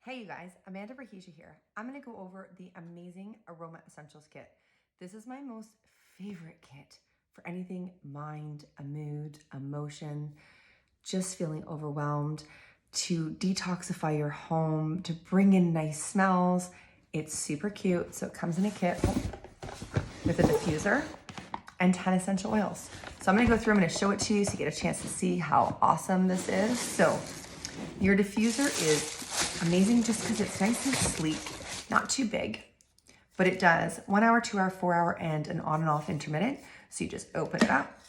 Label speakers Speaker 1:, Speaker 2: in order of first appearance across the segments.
Speaker 1: Hey you guys, Amanda Verheesha here. I'm going to go over the amazing Aroma Essentials Kit. This is my most favorite kit for anything mind, a mood, emotion, just feeling overwhelmed, to detoxify your home, to bring in nice smells. It's super cute. So it comes in a kit with a diffuser and 10 essential oils. So I'm going to go through, I'm going to show it to you so you get a chance to see how awesome this is. So your diffuser is amazing just because it's nice and sleek, not too big, but it does 1 hour, 2 hour, 4 hour, and an on and off intermittent. So you just open it up,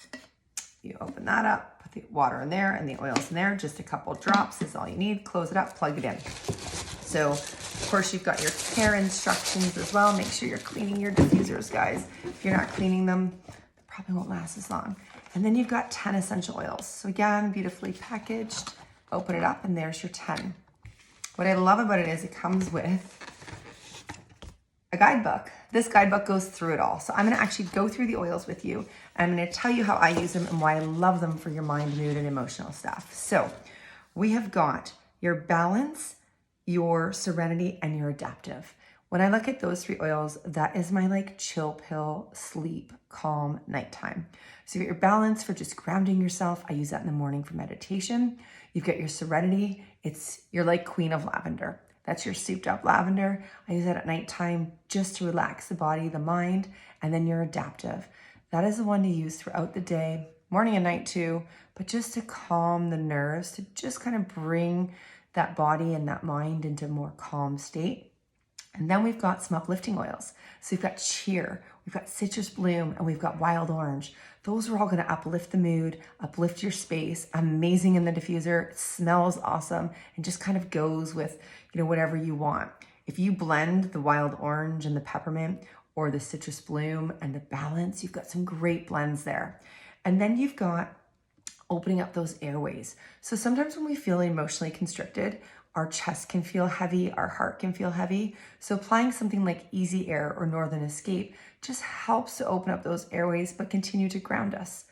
Speaker 1: you open that up, put the water in there and the oils in there, just a couple drops is all you need, close it up, plug it in. So of course you've got your care instructions as well. Make sure you're cleaning your diffusers, guys. If you're not cleaning them, they probably won't last as long. And then you've got 10 essential oils. So again, beautifully packaged, open it up and there's your 10. What I love about it is it comes with a guidebook. This guidebook goes through it all. So I'm gonna actually go through the oils with you and I'm gonna tell you how I use them and why I love them for your mind, mood, and emotional stuff. So we have got your balance, your serenity, and your adaptive. When I look at those 3 oils, that is my like chill pill, sleep, calm, nighttime. So you got your balance for just grounding yourself. I use that in the morning for meditation. You've got your serenity. You're like queen of lavender. That's your souped up lavender. I use that at nighttime just to relax the body, the mind, and then your adaptive. That is the one to use throughout the day, morning and night too, but just to calm the nerves, to just kind of bring that body and that mind into a more calm state. And then we've got some uplifting oils. So we've got cheer, we've got citrus bloom, and we've got wild orange. Those are all gonna uplift the mood, uplift your space, amazing in the diffuser, it smells awesome, and just kind of goes with, whatever you want. If you blend the wild orange and the peppermint or the citrus bloom and the balance, you've got some great blends there. And then you've got opening up those airways. So sometimes when we feel emotionally constricted, our chest can feel heavy, our heart can feel heavy. So applying something like Easy Air or Northern Escape just helps to open up those airways, but continue to ground us.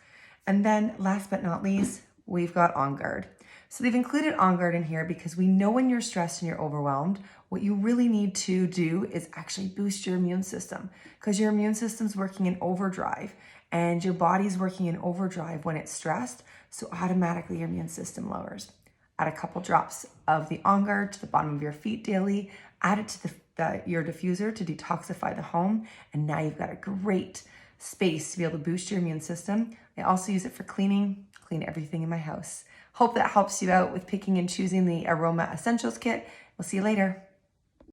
Speaker 1: And then last but not least, we've got On Guard. So they've included On Guard in here because we know when you're stressed and you're overwhelmed, what you really need to do is actually boost your immune system, because your immune system's working in overdrive and your body's working in overdrive when it's stressed. So automatically your immune system lowers. Add a couple drops of the On Guard to the bottom of your feet daily, add it to your diffuser to detoxify the home, and now you've got a great space to be able to boost your immune system. I also use it for cleaning, clean everything in my house. Hope that helps you out with picking and choosing the Aroma Essentials Kit. We'll see you later.